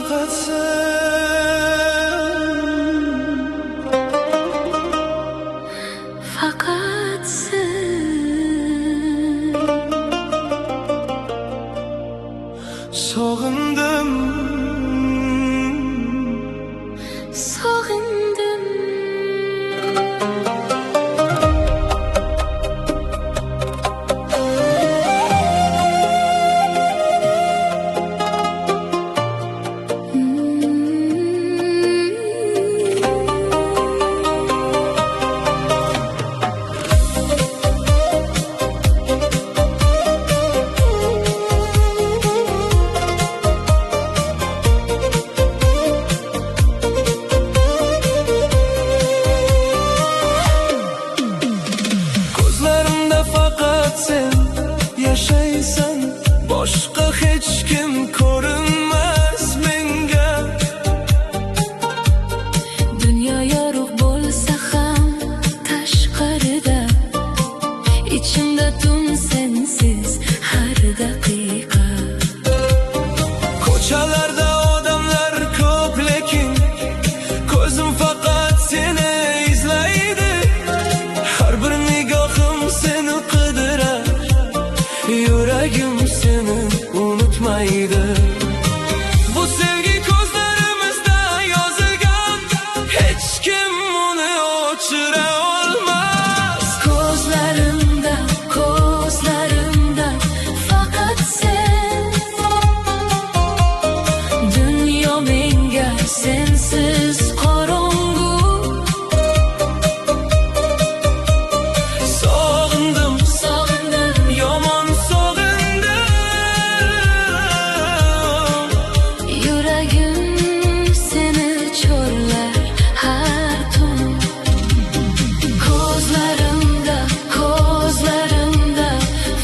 fakat sen. Fakat sen. Sog'indim, sog'indim. ko'zlarimda faqat sen yashaysan, boshqa hech kim ko'rinmas menga. Dunyo yorug' bo'lsa ham tashqarida, ichimda tun sensiz har daqiqa. Ko'chalarda odamlar ko'p, lekin ko'zim faqat seni izlaydi. Har bir nigohim seni qidirar, yuragim seni unutmaydi. Bu sevgi ko'zlarimizda yozilgan, hech kim uni o'chira olmas. Ko'zlarimda, ko'zlarimda faqat sen. Dunyo menga sensiz qorong'u. Sog'indim, Sog'indim, yomon sog'indim. yuragim seni chorlar har tun. Ko'zlarimda, ko'zlarimda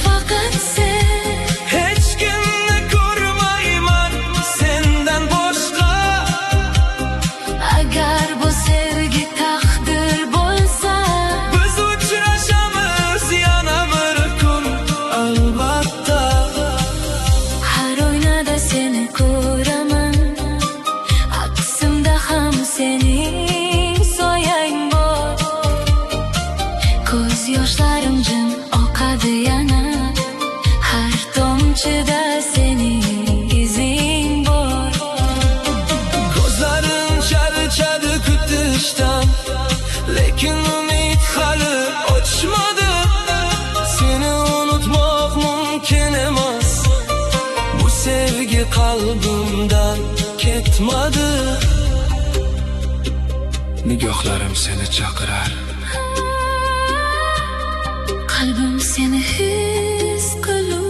faqat sen. Hech kimni ko'rmayman sendan boshqa. Agar bu sevgi taqdir bo'lsa, Biz uchrashamiz yana bir kun, albatta. har oynada seni ko'raman, aksimda ham sening soyang bor. Ko'z yoshlarim jim oqadi yana, har tomchida sening izing bor. Ko'zlarim charchadi kutishdan, lekin umid hali ochmadi. Seni unutmoq mumkin emas, bu sevgi qalbimdan ketmadi. Nigohlarim seni chaqirar, Qalbim seni his qilur.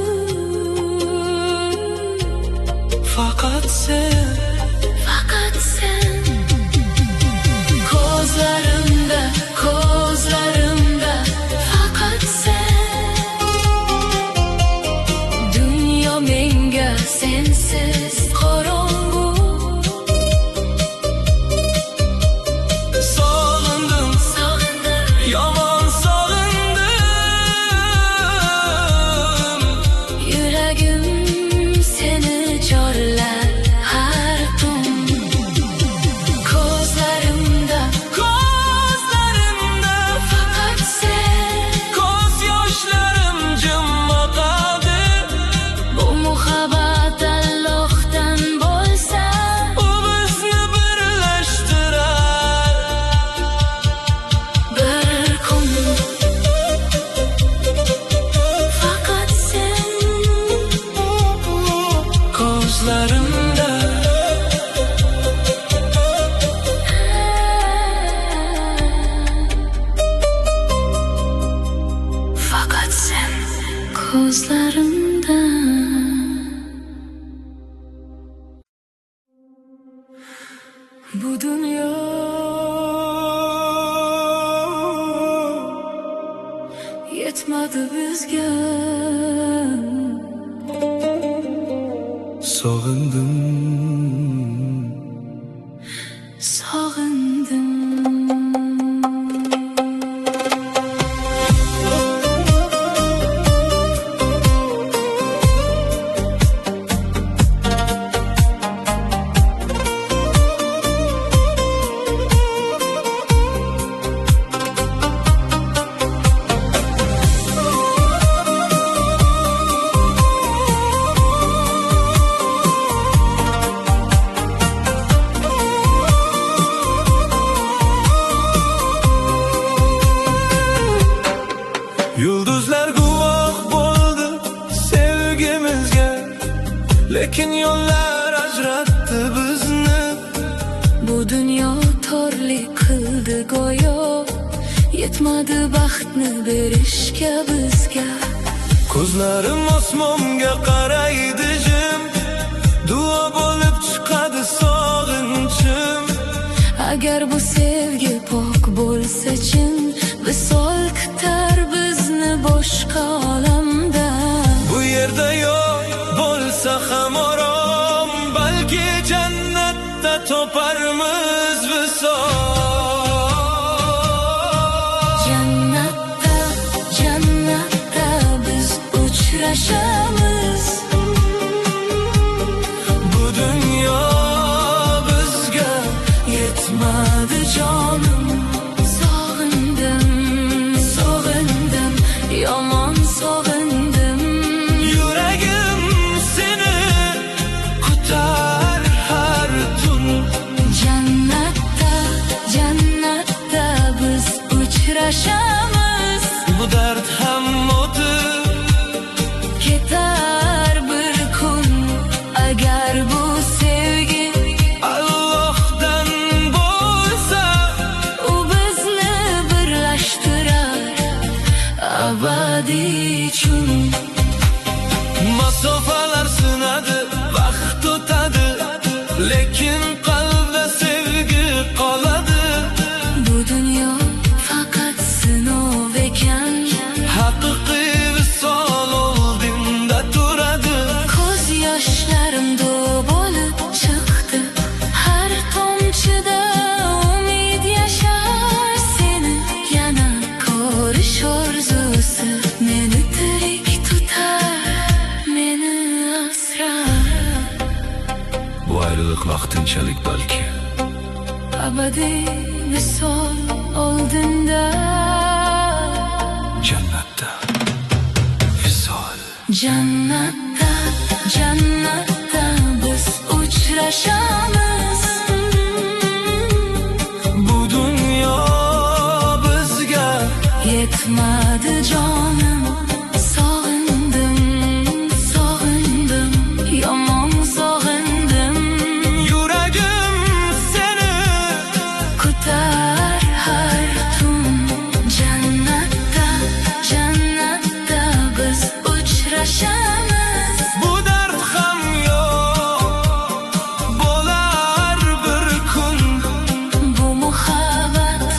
faqat sen. Faqat sen. Ko'zlarimda, ko'zlarimda faqat sen. Dunyo menga sensiz qorong'u. Sog'indim, Sog'indim, yomon sog'indim. yuragim seni chorlar har tun. Ko'zlarimda, Ko'zlarimda faqat sen. ko'z yoshlarim jim oqadi. Bu muhabbat Allohdan bo'lsa, U bizni birlashtirar. bir kun faqat sen. Ko'zlarimda Faqat sen. Ko'zlarimda. Bu dunyo yetmadi bizga. sog'indim, Sog'indim. lekin yo'llar ajratdi bizni. Bu dunyo torlik qildi go'yo, yetmadi baxtni berishga bizga. Ko'zlarim osmonga qaraydi jim, duo bo'lib chiqadi sog'inchim. Agar bu sevgi pok bo'lsa chin, visol kutar bizni boshqa olamda. Bu yerda yo'q bo'lsa ham orom, balki jannatda toparmiz visol. Jannatda, jannatda biz uchrashamiz. Bu dunyo bizga yetmadi jonim. Sog'indim, sog'indim, yomon sog'indim. Yuragim seni kutar har tun. Jannatda, jannatda biz uchrashamiz. Bu dard ham o'tib Ketar bir kun, agar bu sevgi Allohdan bo'lsa, u bizni birlashtirar abadiy uchun. masofalar sinadi, vaqt o'tadi, lekin qalbda sevgi qoladi. Bu dunyo faqat sinov ekan, Haqiqiy visol oldinda turadi. ko'z yoshlarim do'q bo'lib chiqdi. Har tomchida umid yashar, seni yana ko'rish orzusi meni tirik tutar, meni asrar. Bu ayrılık vaqtinchalik balki, Abadiy visol oldinda. jannatda visol. Jannatda, jannatda biz uchrashamiz. Bu dunyo bizga Yetmadi jonim, sog'indim, sog'indim, yomon sog'indim. yuragim seni Kutar har tun. Jannatda, jannatda biz uchrashamiz. Bu dard ham yo'q bo'lar bir kun. Bu muhabbat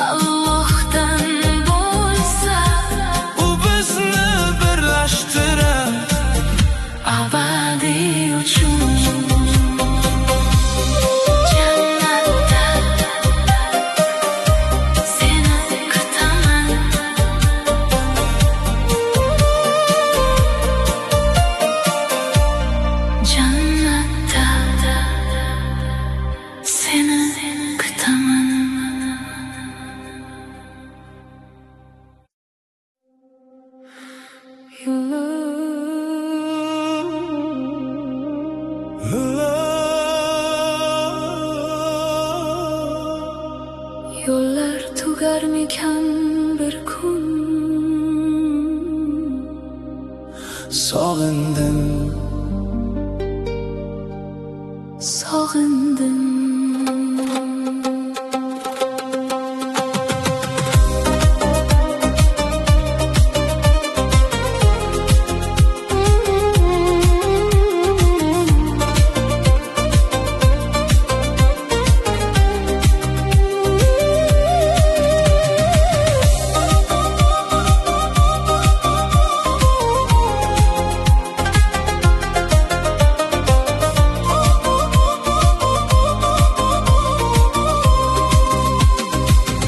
Allohdan bo'lsa, U bizni birlashtirar abadiy uchun. Jannatda seni kutaman. Jannatda seni kutaman. Yollar tugarmikan bir kun? Sog'indim, Sog'indim.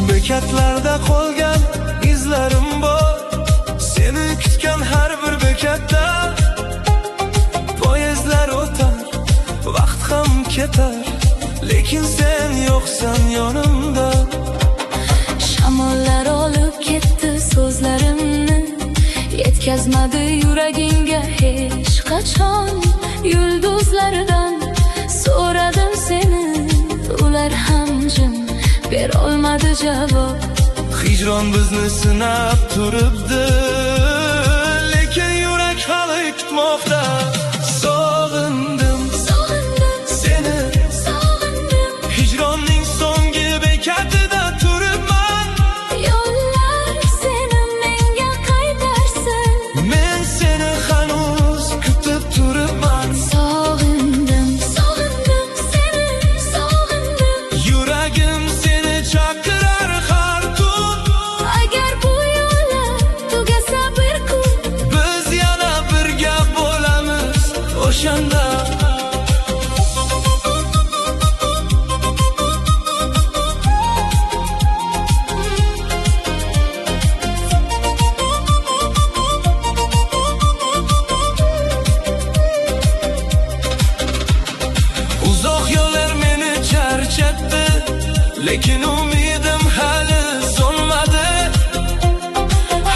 bekatlarda qolgan izlarim bor. Seni kutgan har bir bekatda poyezdlar o'tar, vaqt ham ketar, lekin sen yo'qsan yonimda. Shamollar olib ketdi so'zlarimni, yetkazmadi yuragingga hech qachon. Yulduzlaridan so'radim seni, ular ham jim berolmadi javob. Hijron bizni sinab turibdi, lekin yurak hali kutmoqda. o'shanda. Uzoq yo'llar meni charchatdi, lekin umidim hali so'nmadi.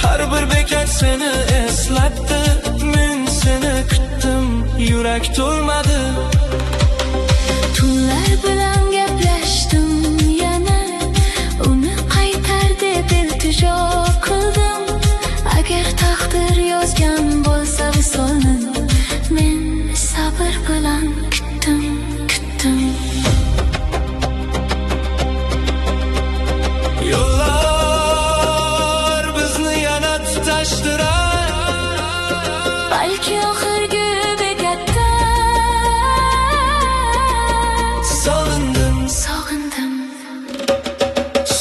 Har bir bekat seni eslatdi, men seni kutdim, yurak to'lmadi. Tunlar bilan gaplashdim yana, uni qaytar deb iltijo qildim. Agar taqdir yozgan bo'lsa visolni, men sabr bilan kutdim. Yo'llar bizni yana tutashtirar, Balki oxirgi bekatda sog'indim, sog'indim,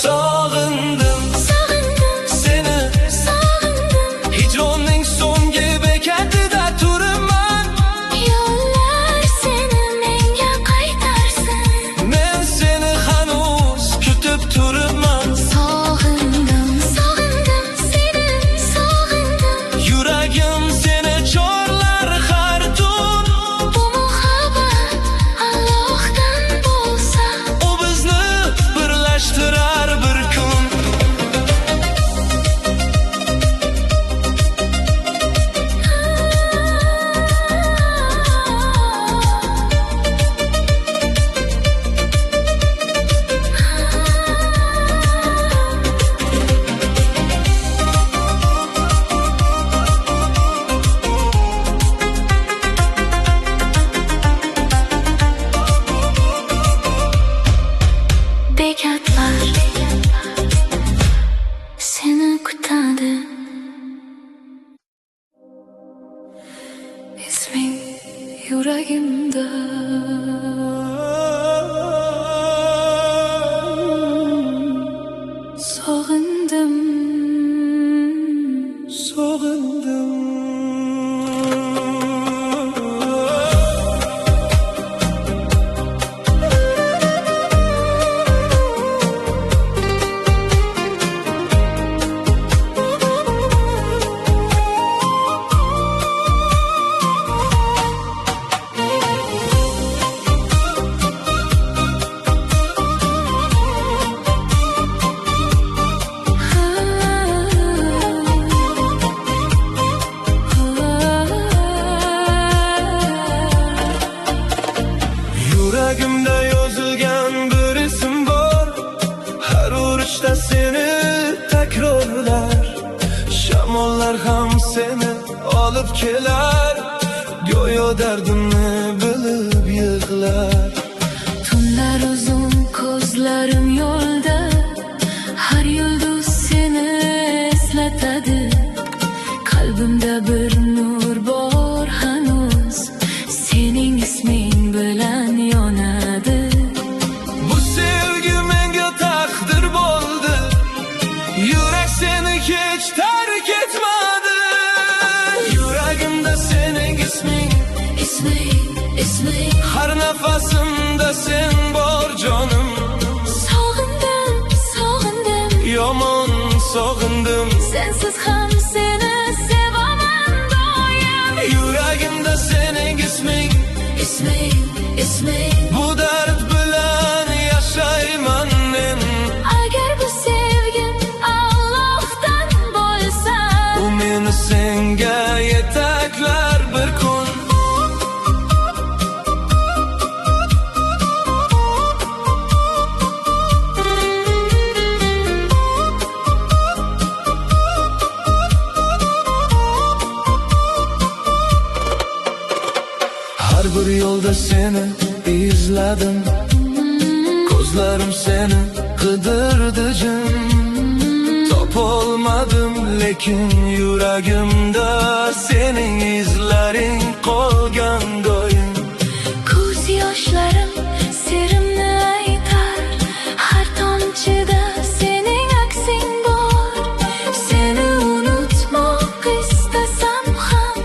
sog'indim sog'indim, seni. sog'indim. Hijronning so'nggi bekatida turibman, Yo'llar seni menga qaytarsin. men seni hanuz kutib turibman. Sog'indim, sog'indim seni, sog'indim. Yuragim seni chorlar har tun. Bu muhabbat Allohdan bo'lsa, U bizni birlashtirar bir kun. bekatlar seni kutadi. Isming yuragimda. Sog'indim, Sog'indim. Yuragimda yozilgan bir ism bor, har urishda seni takrorlar. Shamollar ham seni olib kelar, go'yo dardimni bilib yig'lar. tunlar uzun, ko'zlarim yo'lda, har yulduz seni eslatadi. Qalbimda bir nur bor hanuz, sening isming bilan yonadi. Bu sevgi menga taqdir bo'ldi, yurak seni hech tark etmadi. Yuragimda sening isming, Isming har nafasimda sen bor jonim. sog'indim, sog'indim. Yomon sog'indim, Sensiz ham seni sevaman doim. yuragimda sening isming. Isming. Bu dard bilan yashayman men. Agar bu sevgim Allohdan bo'lsa, U meni senga yetaklar bir kun. Har bir yo'lda seni izladim, ko'zlarim seni qidirdi jim. Topolmadim, lekin yuragimda sening izlaring qolgan doim. ko'z yoshlarim serimni aytar, har tomchida sening aksing bor. Seni unutmoq istasam ham,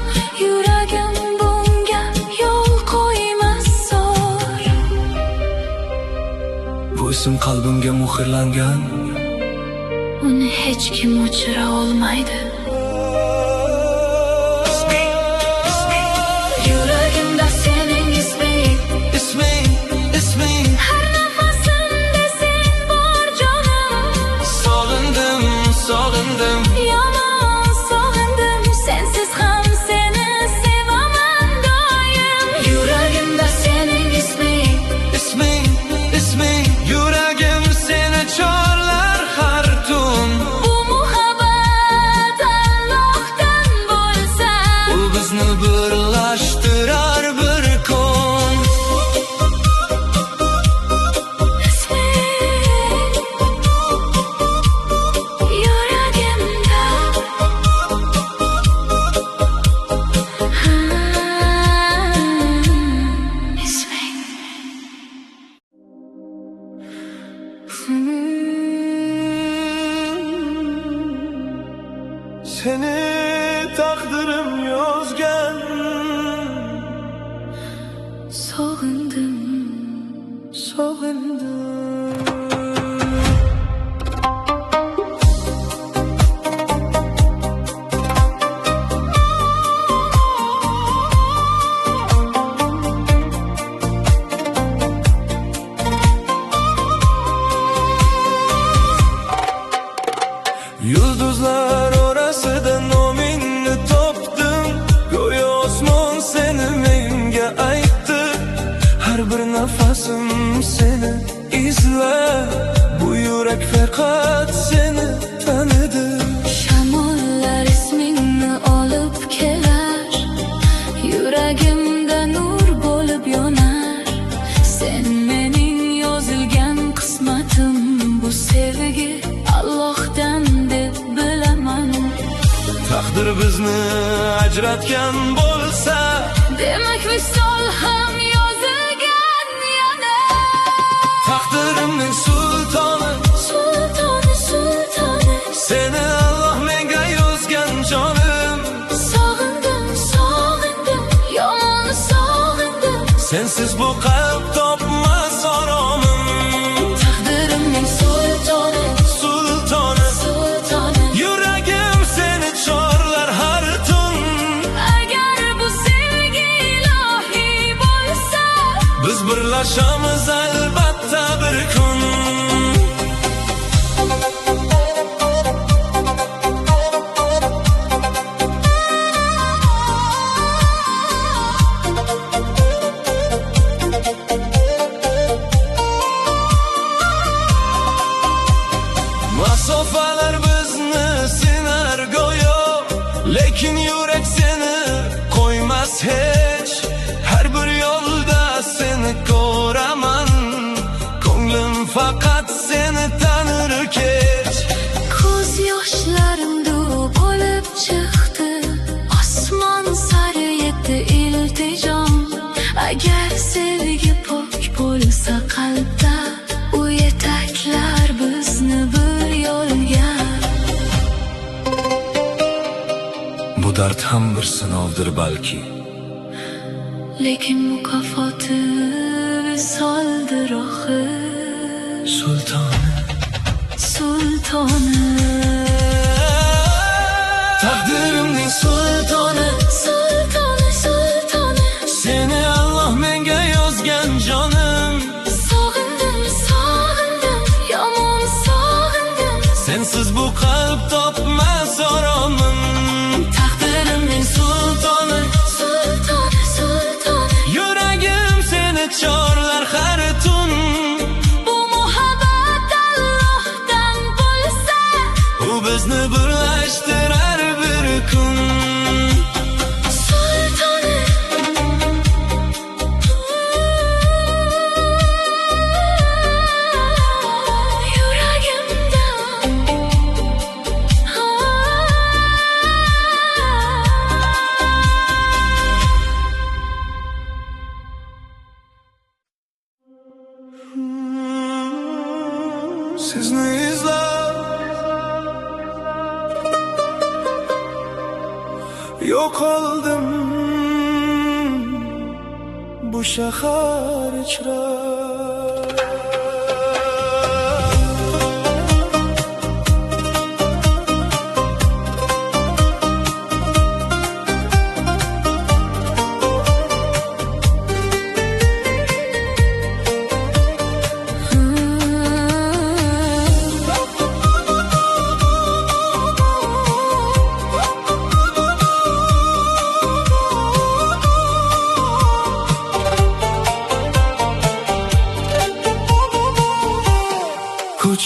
yuragim bunga yo'l ism qalbimga muhrlangan. Uni hech kim o'chira olmaydi. Yuragimda sening isming, isming har nafasimda sen bor jonim. Sog'indim Yomon sog'indim, sensiz ham seni sevaman doim. Yuragimda sening isming, isming yuragim seni chorlar har tun. bu muhabbat Allohdan bo'lsa, U bizni birlashtirar bir kun. Seni takdirim yozgan. Sog'indim. Yulduzlar orasida nomingni topdim. Go'yo osmon seni menga aytdi. Har bir nafasim seni izlar. Bu yurak faqat seni tanidi. Shamollar ismingni olib kelar, yuragimda nur bo'lib yonar. Sen mening yozilgan qismatim, bu sevgi Allohdan deb bilaman. Taqdir bizni ajratgan bo'lsa, Demak visol ham yozilgan yana. taqdirimning sultoni seni Alloh menga yozgan jonim. Sog'indim, yomon sog'indim. Sensiz bu qalb topmas oromim. Taqdirimning sultoni, yuragim seni chorlar har tun. agar bu sevgi ilohiy bo'lsa, Biz birlashamiz albatta bir kun. Masofalar bizni sinar go'yo, lekin yurak seni qo'ymas hech. Har bir yo'lda seni ko'raman, ko'nglim faqat seni tanir kech. ko'z yoshlarim bo'lib chiqdi, osmon sari yetdi iltijom. Agar sevgi pok bo'lsa qalbda, u yetaklar bizni bir yo'lga. Bu dard ham bir sinovdir balki, Lekin mukofoti visoldir oxir. Sultoni taqdirimning sultoni seni Alloh menga yozgan jonim. Sog'indim, yomon sog'indim. Sensiz bu qalb topmas oromim. Taqdirimning sultoni yuragim seni chorlar har tun. Bu muhabbat Allohdan bo'lsa, U bizni birlashtirar bir kun. sultoni yuragimda. Sizni izlab yo'qoldim bu shahar ichra.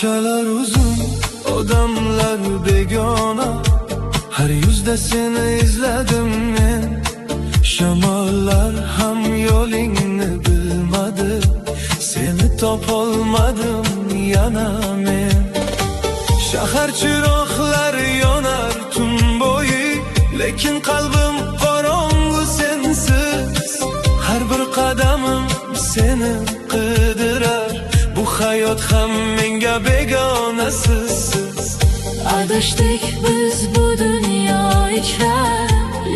Ko'chalar uzun, odamlar begona, har yuzda seni izladim men. Shamollar ham yo'lingni bilmadi, seni topolmadim yana men. Shahar chiroqlari yonar tun bo'yi, lekin qalbim qorong'u sensiz. Har bir qadamim seni qidirar, bu hayot ham menga begonasiz. Adashdik biz bu dunyo ichra,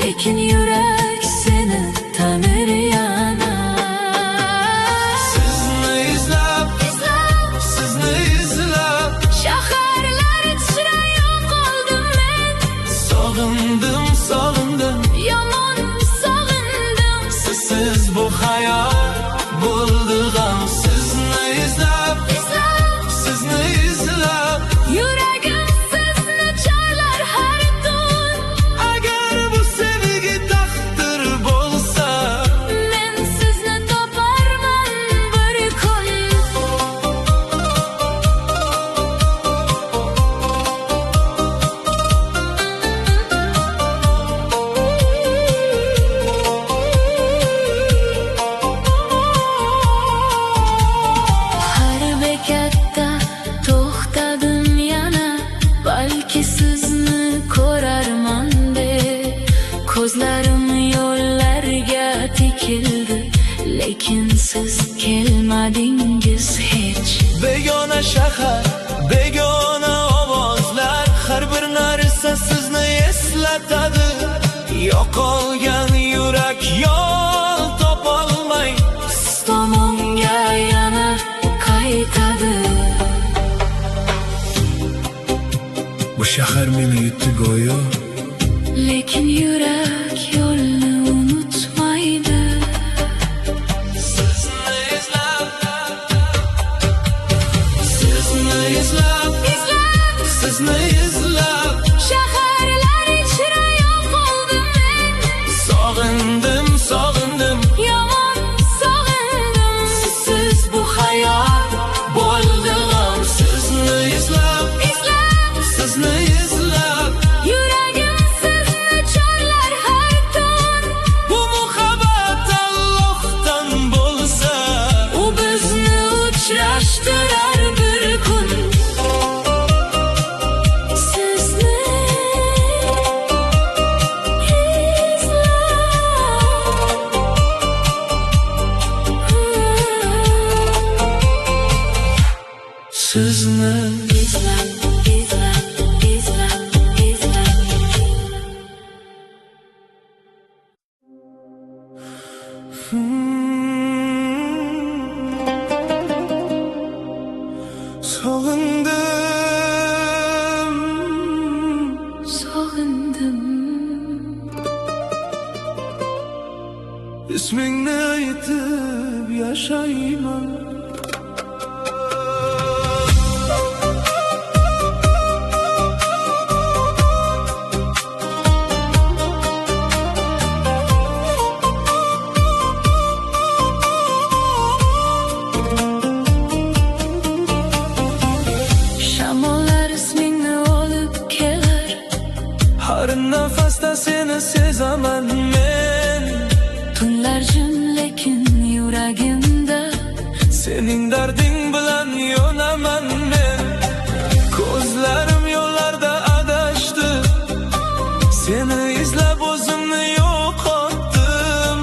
lekin yurak seni tanir yana. Sizni izlab, sizni izlab, Shaharlar ichra yo'qoldim men. sog'indim, sog'indim, Yomon sog'indim. sizsiz bu hayot bo'ldi g'am. Sizni izlab, sizni izlab, Yuragim sizni chorlar har tun. agar bu sevgi taqdir bo'lsa, Men sizni toparman bir kun. Har bekatda to'xtadim yana, balki sizni ko'rarman deb. Ko'zlarim yo'llarga tikildi, lekin siz kelmadingiz hech. begona shahar, begona ovozlar, har bir narsa sizni eslatadi. Yo'qolgan yurak yo'l topolmay Siz tomonga yana qaytadi. bu shahar meni yutdi go'yo. Lekin yurak yo'lni unutmaydi. Sizni izlab, sizni izlab, sizni izlab, Shaharlar ichra yo'qoldim men. sog'indim, sog'indim, Yomon sog'indim. sizsiz bu hayot bo'ldi g'am. Sizni izlab, sizni izlab, Yuragim sizni chorlar har tun. bu muhabbat Allohdan bo'lsa, U bizni uchrashtirar bir kun. Sizni sizni izlab, izlab, izlab, izlab. sog'indim, Sog'indim. ismingni aytib yashayman. Shamollar ismingni olib kelar. Har nafasda seni sezaman men. Tunlar jim, lekin yuragimda Sening darding bilan yo'naman men. Ko'zlarim yo'llarda adashdi, seni izlab o'zimni yo'qotdim.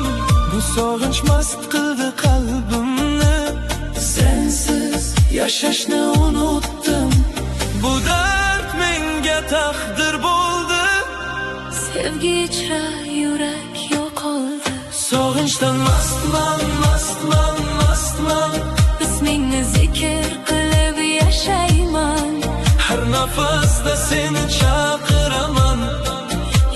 Bu sog'inch mast qildi qalbimni, sensiz yashashni unutdim. Bu dard menga taqdir bo'ldi, sevgi ichra yurak yo'qoldi. sog'inchdan mastman, mastman, mastman. Ismingni zikr qilib yashayman. Har nafasda seni chaqiraman.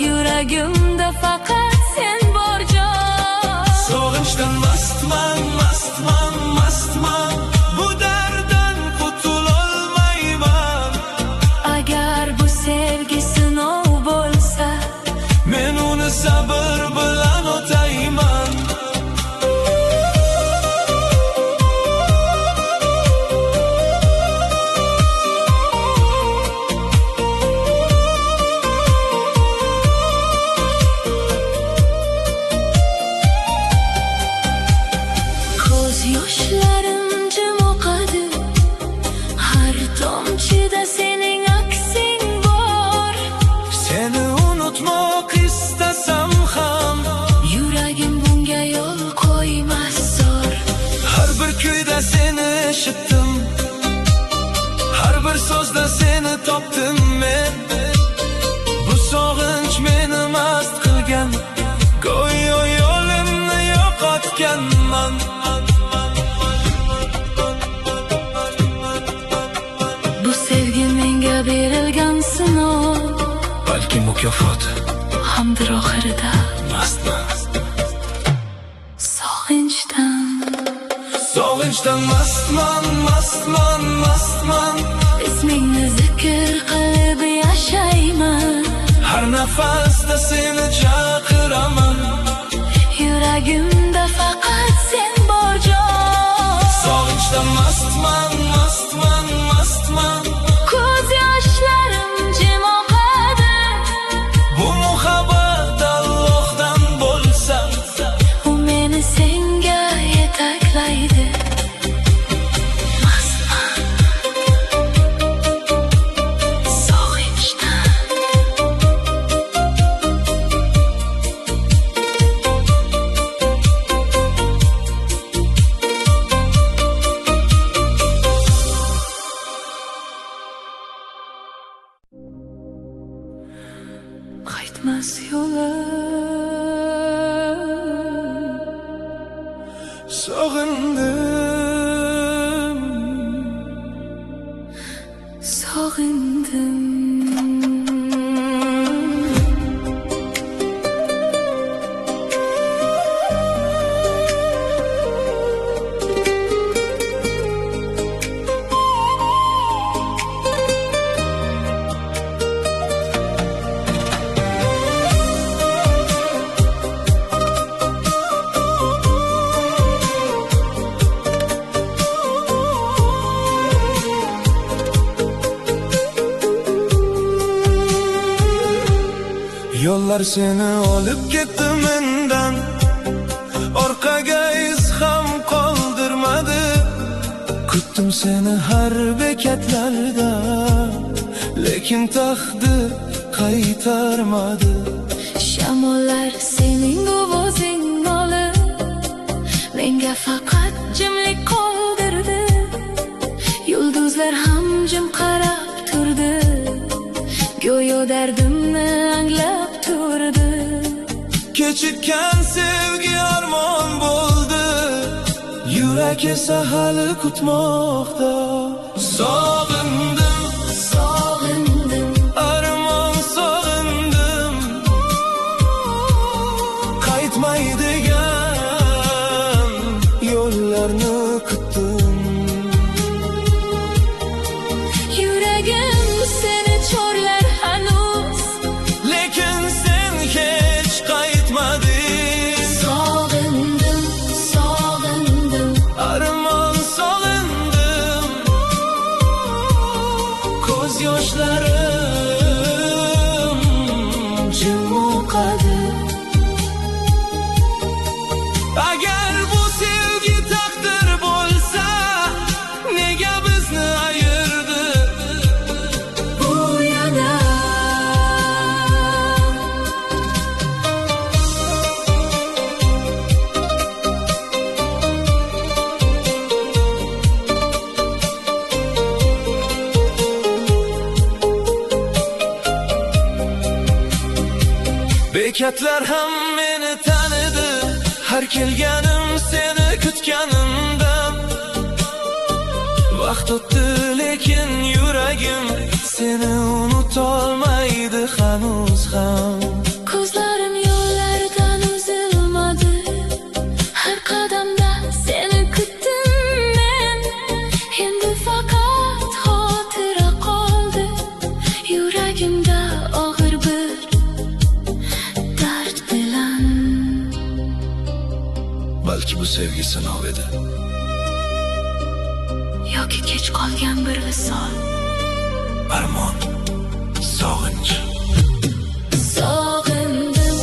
Yuragimda faqat sen bor jon. Sog'inchdan mastman, mastman, mastman. Bu darddan qutulolmayman. Agar bu sevgi sinov bo'lsa, Men uni sabr bilan o'tayman. yoshlarim jim oqadi. Har tomchida sening aksing bor. Seni unutmoq istasam ham Yuragim bunga yo'l qo'ymas zor. har bir kuyda seni eshitdim, har bir so'zda seni topdim men. Bu sog'inch meni mast qilgan, go'yo yo'limni yo'qotganman. Bu sevgi menga berilgan sinov, Balki mukofoti hamdir oxirida mastman. sog'inchdan Mastman, mastman, mastman. ismingni zikr qilib yashayman. Har nafasda seni chaqiraman. Yuragimda faqat sen bor jon. Sog'inchdan mastman, mastman, mastman. Ko'z yoshlarim jim oqadi. Bu muhabbat Allohdan bo'lsa, U meni senga yetaklaydi. Mastman, sog'inchdan. Qaytmas yo'lim, sog'indim. sog'indim. Yollar seni olib ketdi mendan, orqaga iz ham qoldirmadi. Kutdim seni har bekatlarda, lekin taqdir qaytarmadi. Shamollar sening ovozing olib, menga faqat jimlik qoldirdi. Yulduzlar ham jim qarab turdi, go'yo dardimni anglab turdi. Kechikkan sevgi armon bo'ldi, yurak esa hali kutmoqda. Sog'indim, Sog'indim, armon sog'indim. Qaytmaydigan yo'llarni kutdim. yuragim seni chorlar hanuz. Lekin sen hech qaytmading. Sog'indim, sog'indim. Armon sog'indim. Ko'z yoshlarim jim oqadi. Agar bu sevgi taqdir bo'lsa, nega bizni ayirdi? Bu yana Bekatlar ham meni tanidi, har kelganim seni kutganimdan. Vaqt o'tdi, lekin yuragim seni unutolmaydi hanuz ham. ko'zlarim yo'llardan uzilmadi. Har qadamda seni kutdim men. Endi faqat xotira qoldi. Yuragimda og'ir bir dard bilan. Balki bu sevgi sinov edi. Yoki kech qolgan bir visol. Armon, sog'inch. Sog'indim,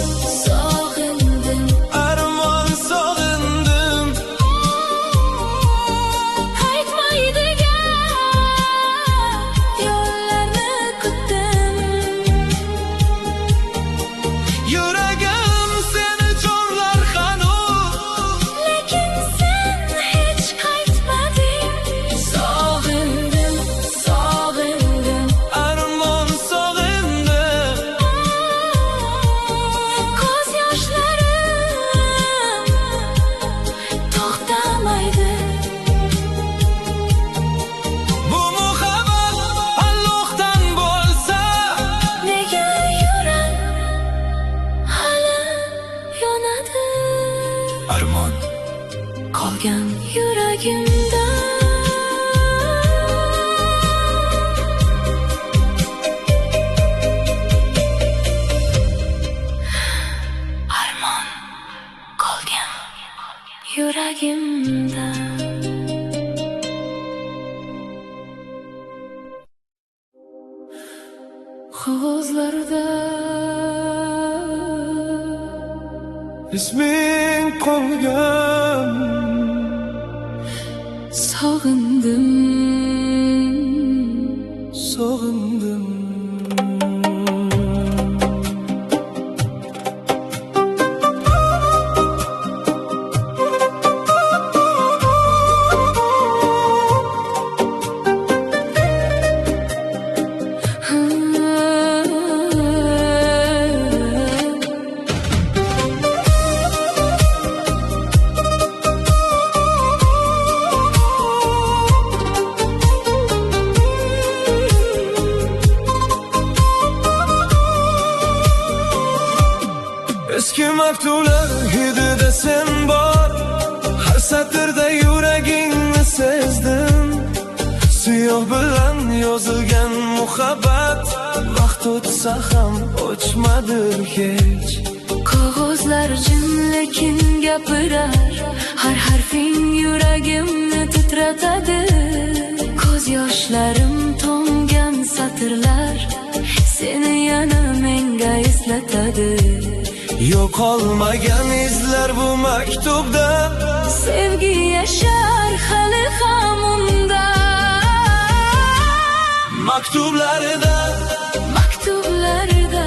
sog'indim. Armon sog'indim. armon qolgan yuragimda. Armon qolgan yuragimda. Qog'ozlarda isming qolgan. Sog'indim, Sog'indim. Eski maktublar hidida sen bor, har satrda yuragingni sezdim. Siyoh bilan yozilgan muhabbat, vaqt o'tsa ham o'chmadir hech. qog'ozlar jim lekin gapirar, har harfing yuragimni titratadi. Ko'z yoshlarim to'ngan satrlar seni yana menga eslatadi. Yo'qolmagan izlar bu maktubda, Sevgi yashar hali ham unda. Maktublarida Maktublarda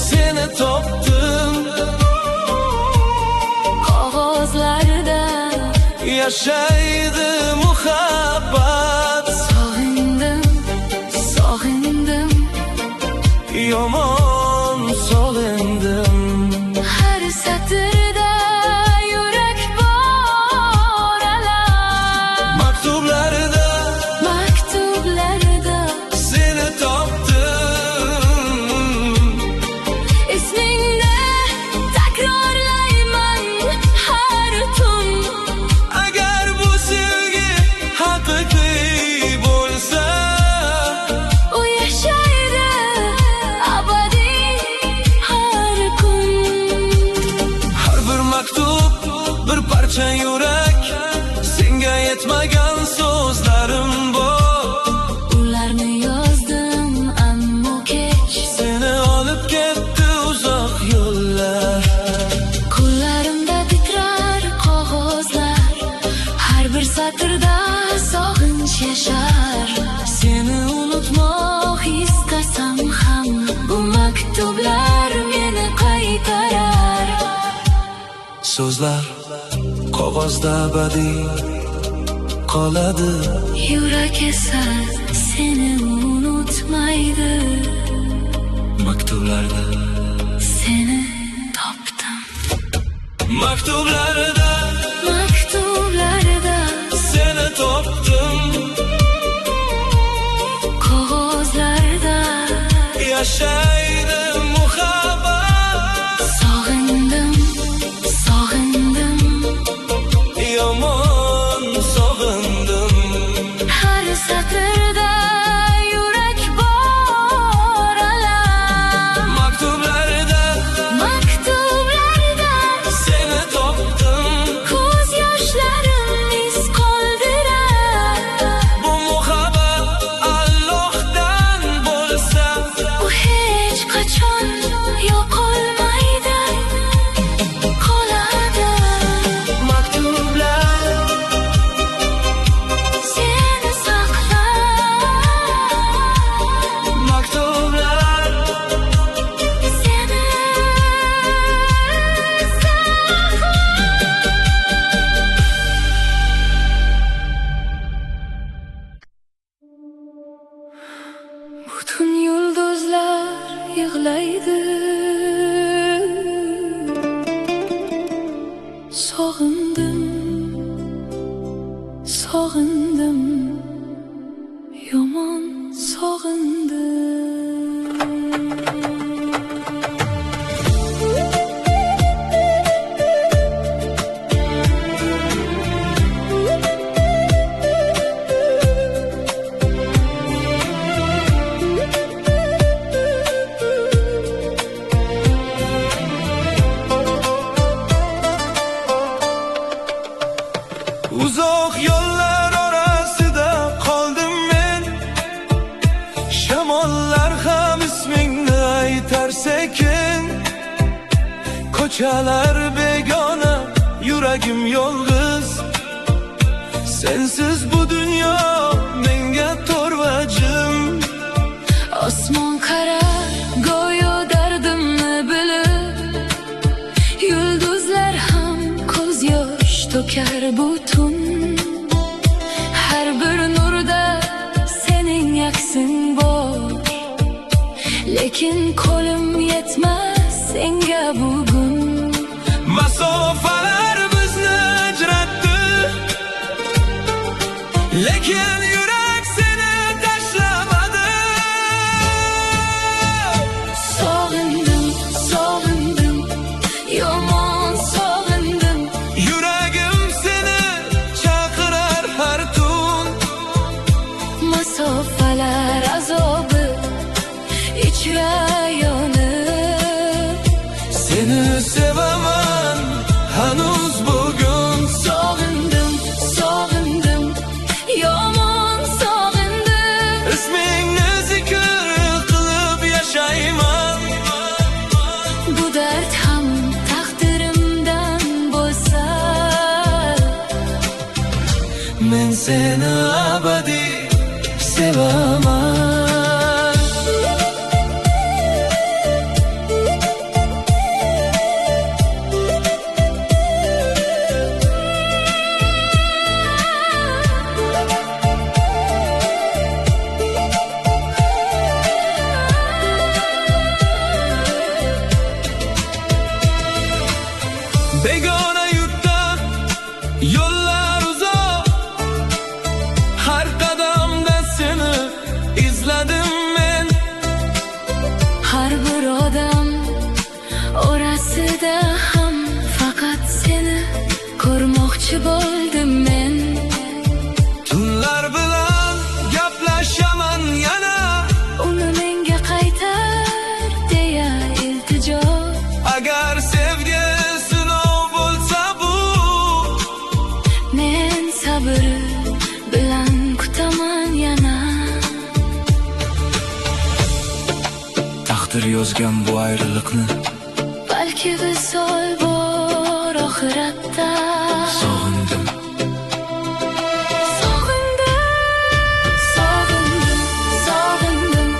seni topdim. qog'ozlarda Yashaydi muhabbat. sog'indim, sog'indim. Yomon solindim. Har satrda yurak bor alam. Maktublarida Maktublarda seni topdim. ismingni takrorlayman har tun. Agar bu sevgi haqiqiy bo'lsa, U yashaydi abadiy har kun. har bir maktub bir parcha yurak, senga yetmagan so'zlarim bor. Ularni yozdim ammo kech. Seni olib ketdi uzoq yo'llar. Qo'llarimda titrar qog'ozlar, har bir satrda sog'inch yashar. Seni unutmoq istasam ham, bu maktublar meni qaytarar. So'zlar qog'ozda abadiy qoladi. Yurak esa seni unutmaydi. Maktublarda Seni topdim. Maktublarda Maktublarda seni topdim. qog'ozlarda Yashaydi muhabbat. sog'indim, sog'indim. Yomon sog'indim. Har satrda yurak bor alam. Maktublarda Maktublarda seni topdim. ko'z yoshlarim iz qoldirar. Bu muhabbat Allohdan bo'lsa, U hech qachon yo'qolmaydi, qoladi. maktublar Seni saqlar, maktublar seni saqlar. Butun yulduzlar yig'laydi. Sog'indim, sog'indim. Yomon sog'indim. Uzoq yo'llar orasida qoldim men. Shamollar ham ismingni aytar sekin. Ko'chalar begona, yuragim yolg'iz. Sensiz bu dunyo menga tor va jim. Osmon qarar go'yo dardimni bilib, yulduzlar ham ko'z yosh to'kar butun. Har bir nurda sening aksing bor, lekin qo'lim yetmas senga bugun. Masofalar bizni ajratdi, lekin yurak seni tashlamadi. Sog'indim, sog'indim, yomon sog'indim. Yuragim seni chaqirar har tun. Masofalar azobi ichra yonib, Seni sevaman hanuz bugun. sog'indim, sog'indim, yomon sog'indim. Ismingni zikr qilib yashayman. Bu dard ham taqdirimdan bo'lsa, Men seni abadiy sevaman. Begona yurtda yo'llar uzoq, har qadamda seni izladim men. har bir odam orasida ham faqat seni ko'rmoqchi bo'ldim men. Tunlar bilan gaplashaman yana, Uni menga qaytar deya iltijo. agar sevgi sinov bo'lsa bu. Men sabr bilan kutaman yana. Taqdir yozgan bu ayriliqni Balki visol bor oxiratda. sog'indim. Sog'indim, sog'indim, sog'indim,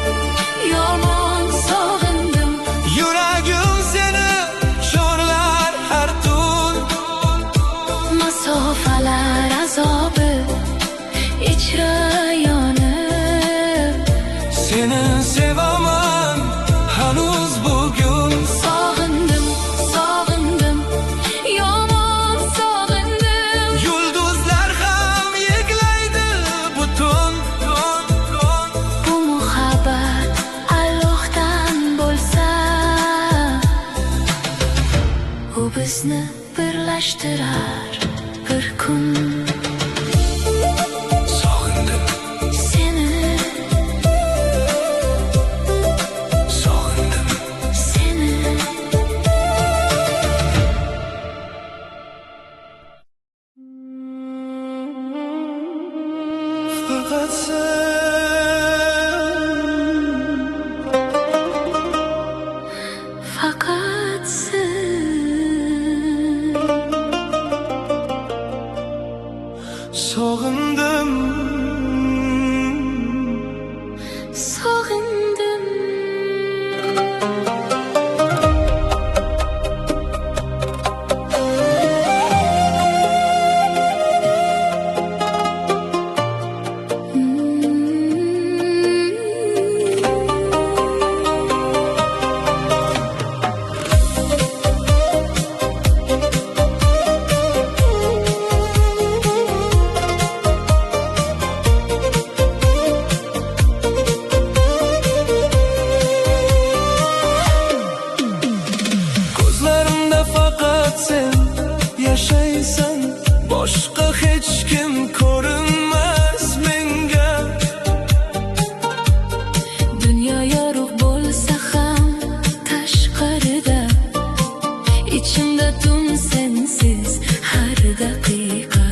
yomon sog'indim. Yuragim seni sho'rlar har tun. Masofalar azobi ichra yonib, Seni sevaman hanuz bugun. sog'indim, sog'indim, yomon sog'indim. Yulduzlar ham yig'laydi butun. Bu muhabbat Allohdan bo'lsa, u bizni birlashtirar bir kun. Sog'indim, Seni, sog'indim. seni. Faqat sen, Faqat sen. sog'indim. Sog'indim. Ko'zlarimda faqat sen yashaysan, boshqa hech kim ko'rinmas menga. Dunyo yorug' bo'lsa ham tashqarida, ichimda tun sensiz har daqiqa.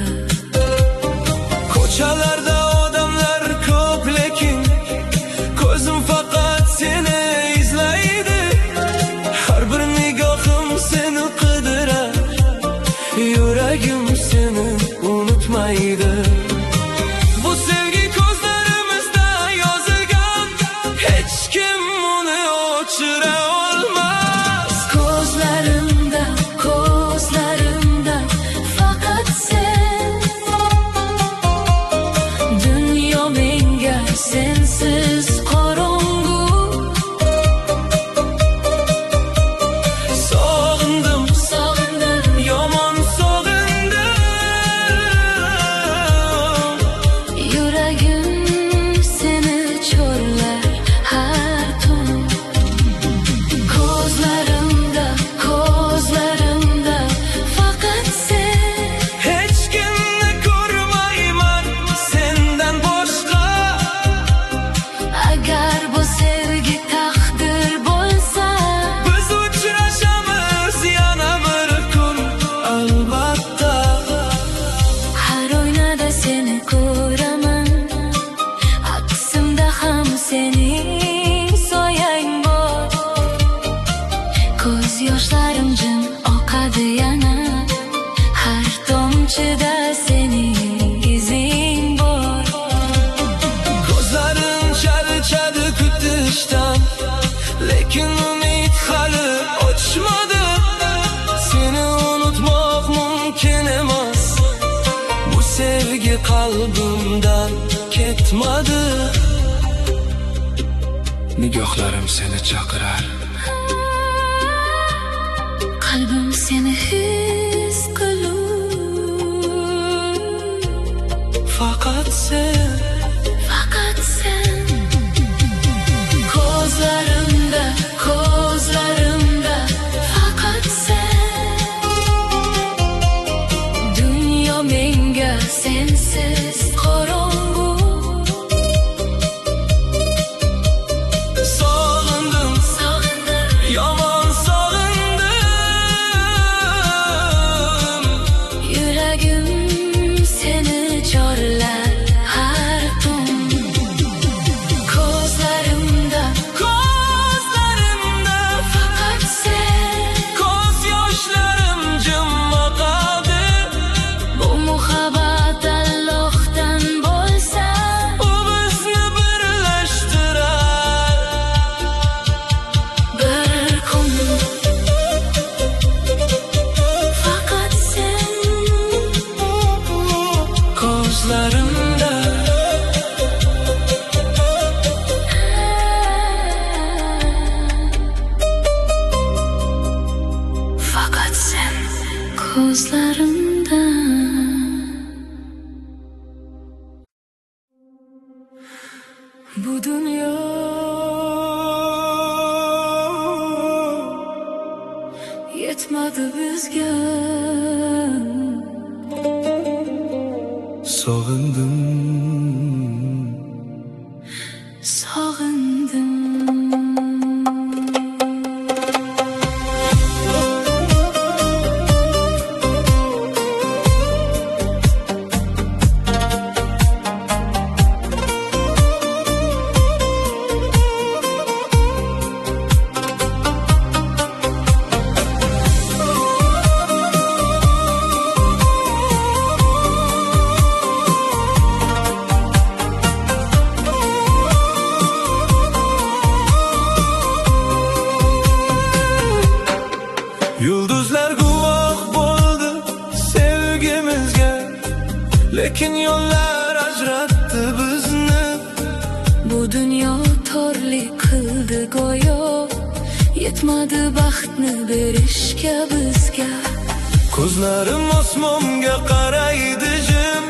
bo'lmaydi. Bu sevgi ko'zlarimizda yozilgan, hech kim uni o'chira olmas. Ko'zlarimda, ko'zlarimda faqat sen. Dunyo menga sensiz qorong'u. Sog'indim, Sog'indim, yomon sog'indim. yuragim seni chorlar har tun. Ko'zlarimda, ko'zlarimda faqat sen. Hech kimni ko'rmayman sendan boshqa. Agar bu sevgi taqdir bo'lsa, Biz uchrashamiz yana bir kun, albatta. har oynada seni ko'raman. Aqsimda ham sening soyang bor. Ko'z yoshlarim jim oqadi yana. Har tomchida sening izing bor. Ko'zlarim charchadi kutishdan, lekin umid hali ochmadi. Seni unutmoq mumkin emas, bu sevgi qalbimdan ketmadi. Nigohlarim seni chaqirar, Qalbim seni his qilur. faqat sen. Faqat sen. Ko'zlarimda, ko'zlarimda faqat sen. Dunyo menga sensiz qorong'u. Sog'indim, Sog'indim, yomon sog'indim. yuragim seni chorlar har tun. Ko'zlarimda, Ko'zlarimda faqat sen. ko'z yoshlarim jim oqadi. Bu muhabbat Allohdan bo'lsa, U bizni birlashtirar. bir kun faqat sen. Ko'zlarimda Faqat sen. Ko'zlarimda. Bu dunyo yetmadi bizga. sog'indim. Sog'indim. Yulduzlar guvoh bo'ldi sevgimizga, lekin yo'llar ajratdi bizni. Bu dunyo torlik qildi go'yo, yetmadi baxtni berishga bizga. Ko'zlarim osmonga qaraydi jim,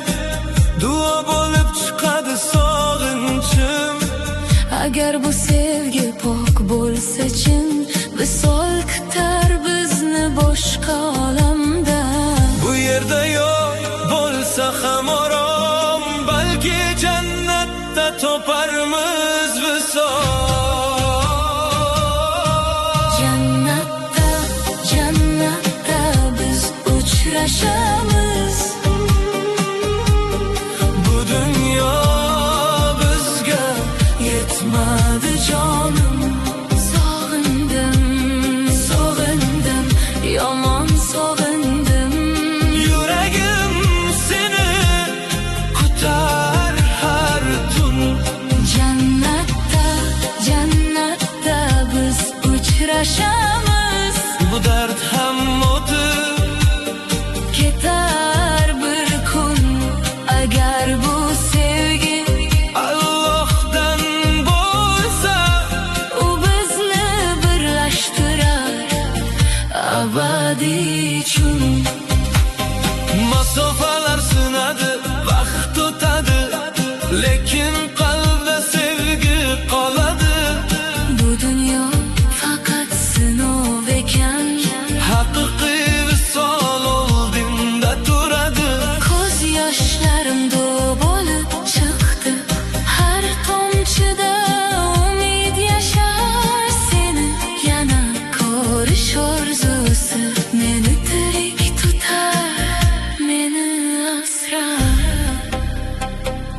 duo bo'lib chiqadi sog'inchim. Agar bu sevgi pok bo'lsa chin, visol kutar bizni boshqa olamda. Bu yerda yo'q bo'lsa ham orom, balki jannatda toparmiz visol. Jannatda, jannatda biz uchrashamiz. Bu dunyo bizga yetmadi jonim. Sog'indim. kutar bir kun. Agar bu sevgi Allohdan bo'lsa, u bizni birlashtirar abadiy uchun. masofalar sinadi, vaqt o'tadi, lekin qalbda sevgi qoladi. Bu dunyo faqat sinov ekan, Haqiqiy visol oldinda turadi. ko'z yoshlarim bo'lib chiqdi. Har tomchida umid yashar, seni yana ko'rish orzusi meni tirik tutar, meni asrar.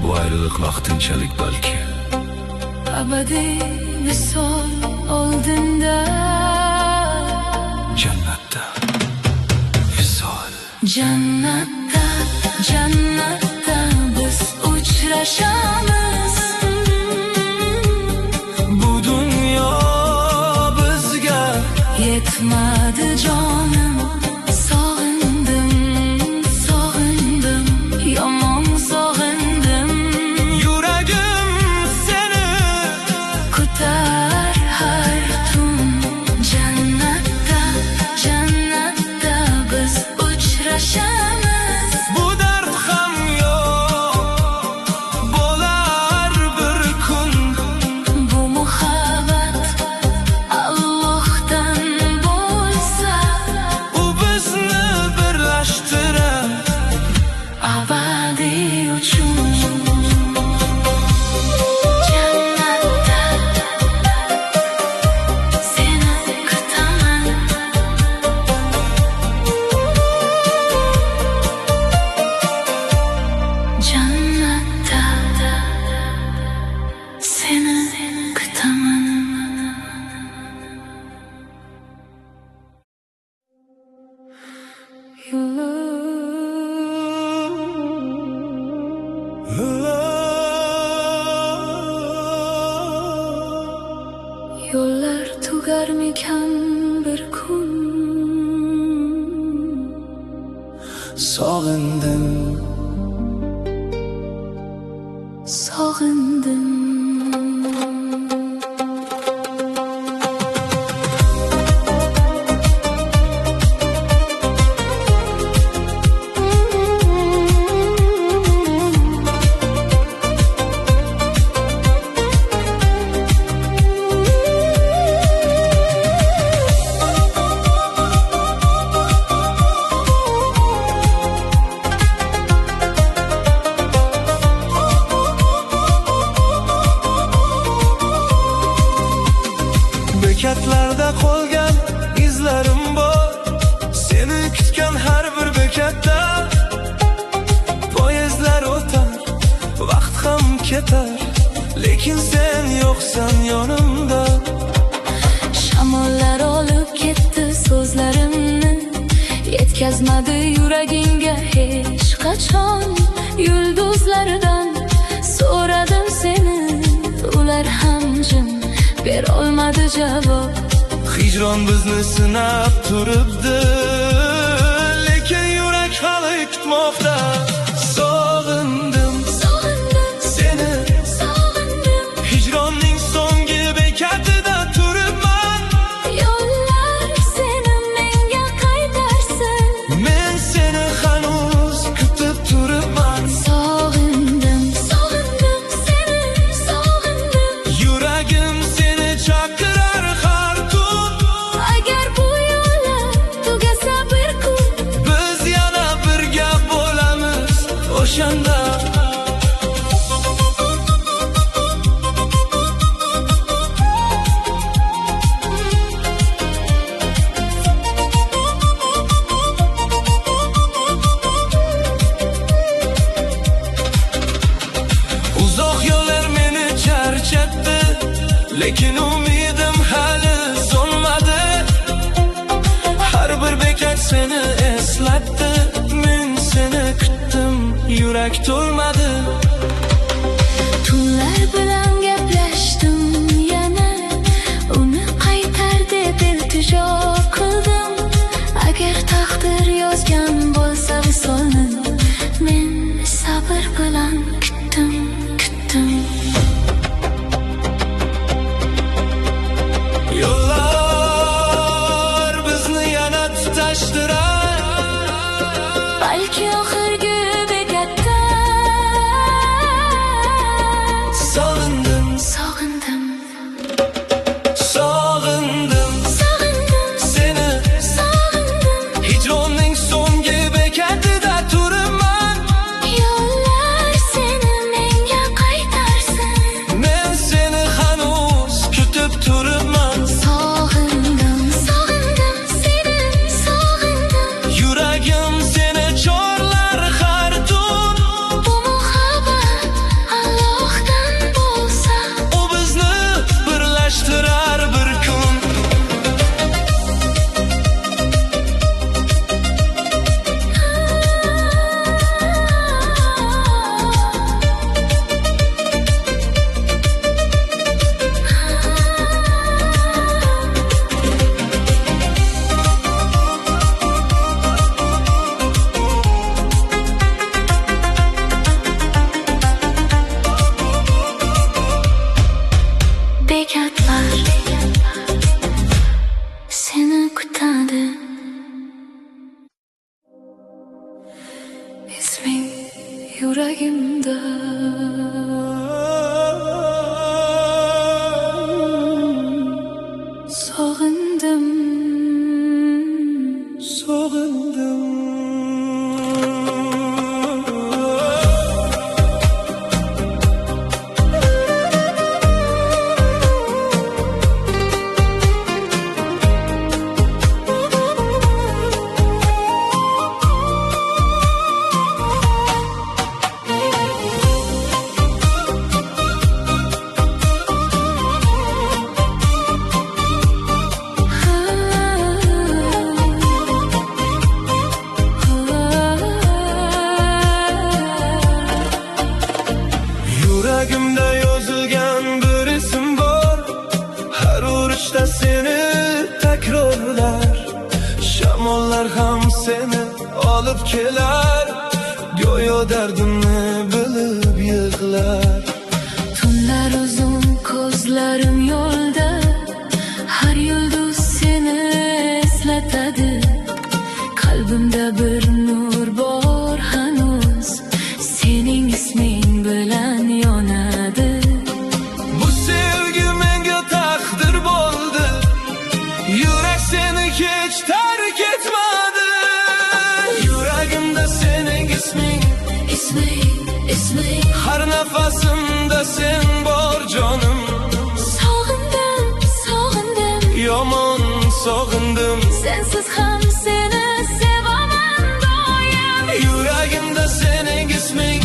Bu ayrılık vaqtinchalik balki, Abadiy visol oldinda, jannatda visol. jannatda, jannatda biz uchrashamiz. Bu dunyo bizga Yetmadi jonim, sog'indim, sog'indim, yomon sog'indim. yuragim seni Kutar har tun, jannatda, jannatda biz uchrashamiz. bu dard ham yo'q bo'lar bir kun. Bu muhabbat Allohdan bo'lsa, U bizni birlashtirar abadiy uchun. Jannatda seni kutaman. Jannatda seni kutaman. Yollar tugarmikan bir kun? Sog'indim, Sog'indim. bekatlarda qolgan izlarim bor. Seni kutgan har bir bekatda poyezdlar o'tar, vaqt ham ketar, lekin sen yo'qsan yonimda. Shamollar olib ketdi so'zlarimni, yetkazmadi yuragingga hech qachon. Yulduzlardan so'radim seni, ular ham jim berolmadi javob. Hijron bizni sinab turibdi, lekin yurak hali kutmoqda. Sog'indim, Sog'indim, seni sog'indim. hijronning so'nggi bekatida turibman. Yo'llar seni menga qaytarsin. Men seni hanuz kutib turibman. Sog'indim, sog'indim seni, sog'indim. Yuragim seni chaqirar har kun. Agar bu yo'llar tugasa bir kun, Biz yana birga bo'lamiz o'shanda. Uzoq yo'llar meni charchatdi, lekin umidim hali so'nmadi. Har bir bekat seni eslatdi, men seni kutdim, yurak to'lmadi. tunlar bilan gaplashdim yana, uni qaytar deb iltijo qildim. Agar taqdir yozgan bo'lsa yuragimda. Sog'indim, sog'indim. Yuragimda yozilgan bir isim bor, har urishda seni takrorlar. Shamollar ham seni olib kelar, go'yo dardimni bilib yig'lar. tunlar uzun, ko'zlarim yo'lda, har yulduz seni eslatadi. Qalbimda bir nur bor hanuz, sening isming bilan yonadi. Bu sevgi menga taqdir bo'ldi, yurak seni hech tark etmadi. Yuragimda sening isming, Isming har nafasimda sen bor jonim. sog'indim, sog'indim, Yomon sog'indim, sensiz ham seni sevaman doim. yuragimda sening isming,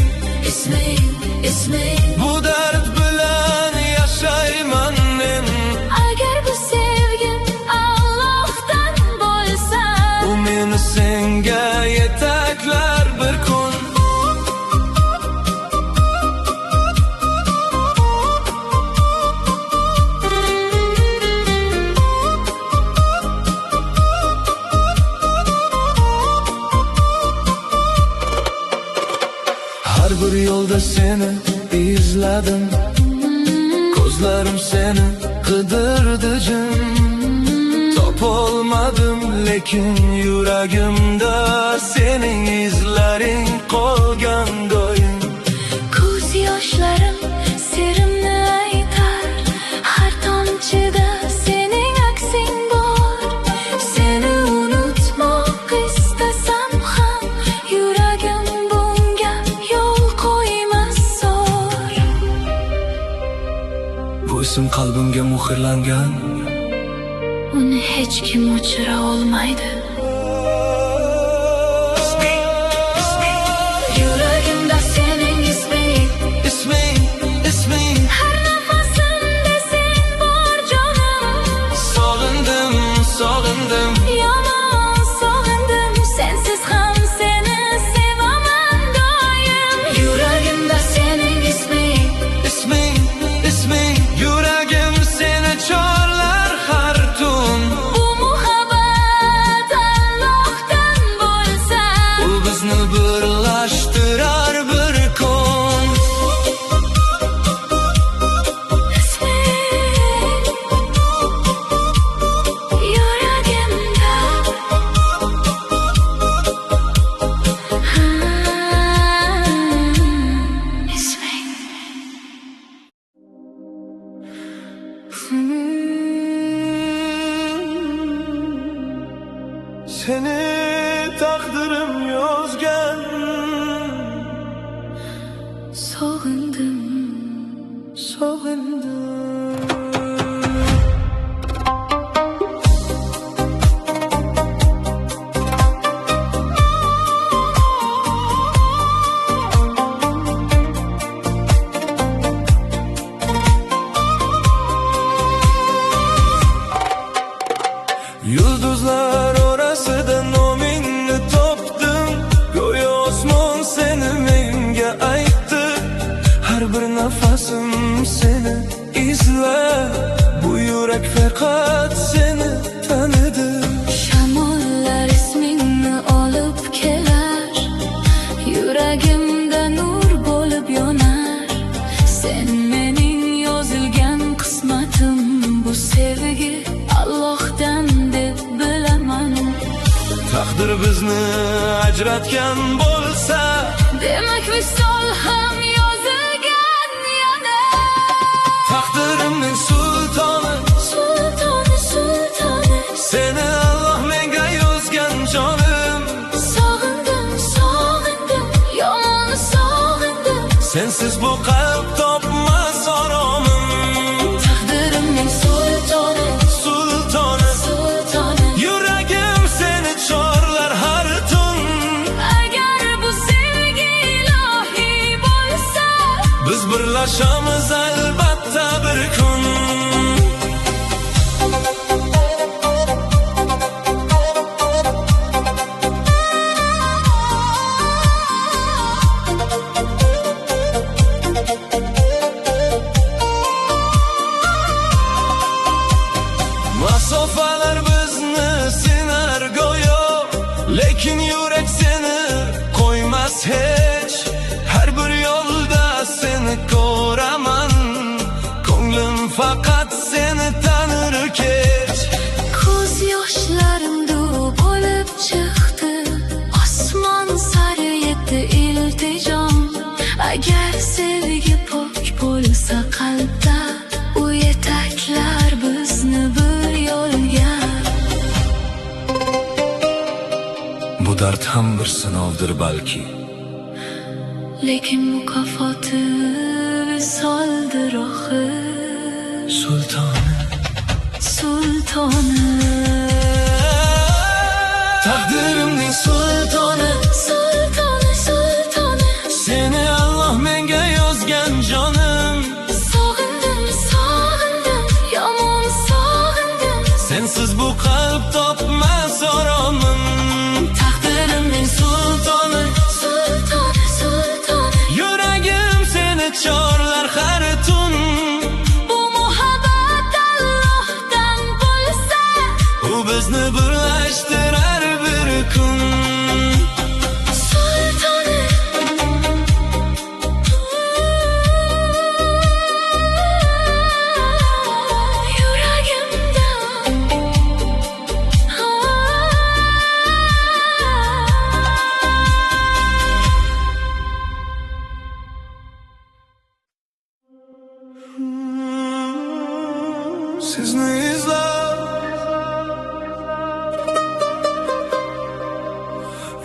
Isming bu dard bilan yashayman men. agar bu sevgim Allohdan bo'lsa, U meni senga yetaklar bir kun. Har bir yo'lda seni izladim, ko'zlarim seni qidirdi jim. Topolmadim lekin yuragimda sening izlaring qolgan doim. ko'z yoshlarim sirimni aytar, har tomchida sening aksing bor. Seni unutmoq istasam ham, yuragim bunga yo'l qo'ymas zor. Bu ism qalbimga muhrlangan, Uni hech kim o'chira olmaydi. Yuragimda sening isming, isming har nafasimda sen bor jonim. sog'indim, sog'indim. Yomon sog'indim, sensiz ham seni sevaman doim. Yuragimda sening isming, Isming, yuragim seni chorlar har tun. bu muhabbat Allohdan bo'lsa, U bizni birlashtirar bir kun. isming yuragimda. Isming Seni takdirim yozgan, sog'indim, sog'indim. Yulduzlar orasida nomingni topdim, go'yo osmon seni menga aytdi. Har bir nafasim seni izlar, bu yurak faqat seni tanidi. shamollar ismingni olib kelar, yuragimda nur bo'lib yonar. Sen mening yozilgan qismatim, bu sevgi Allohdan deb bilaman. Taqdir bizni ajratgan bo'lsa, demak visol Sensiz bu qalb topmas oromim. Taqdirimning sultoni, Sultoni, sultoni. yuragim seni chorlar har tun. Agar bu sevgi ilohiy bo'lsa, Biz birlashamiz albatta bir kun. Masofalar bizni sinar go'yo, lekin yurak seni qo'ymas hech. Har bir yo'lda seni ko'raman, ko'nglim faqat seni tanir kech. ko'z yoshlarim duv bo'lib chiqdi, osmon sari yetdi iltijom. Agar sevgi pok bo'lsa qalbda, u yetaklar bizni bir yo'lga. Bu dard ham bir sinovdir balki, Lekin mukofoti visoldir oxir. sultoni. Sultoni, Taqdirimning sultoni, sultoni, sultoni. seni Alloh menga yozgan jonim. Sog'indim, sog'indim, yomon sog'indim. Sensiz bu qalb topmas oromim. Taqdirimning sultoni, Sultoni, sultoni. yuragim seni chorlar har tun. Bu muhabbat Allohdan bo'lsa, U bizni birlashtirar bir kun. sultoni. Yuragimda Sizni izlab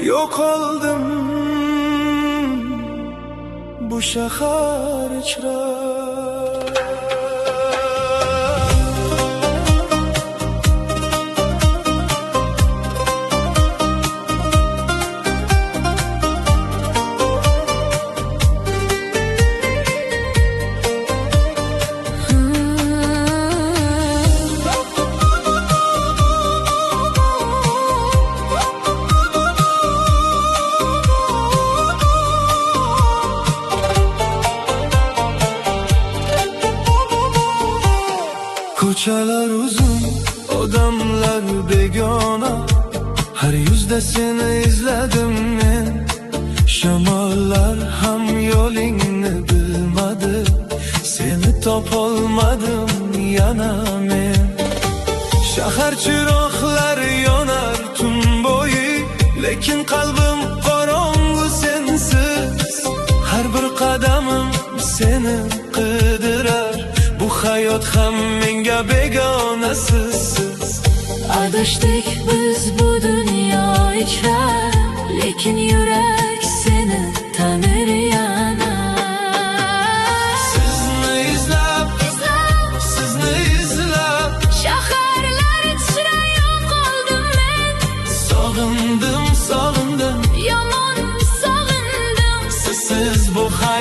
yo'qoldim bu shahar ichra. Ko'chalar uzun, odamlar begona, har yuzda seni izladim men. Shamollar ham yo'lingni bilmadi, seni topolmadim yana men. Shahar chiroqlari yonar tun bo'yi, lekin qalbim qorong'u sensiz. Har bir qadamim seni qidirar, bu hayot ham menga begonasiz. adashdik biz bu dunyo ichra, lekin yurak seni tanir yana. Sizni izlab, sizni izlab Shaharlar ichra yo'qoldim men. sog'indim, sog'indim. Yomon sog'indim. Sizsiz bu hayot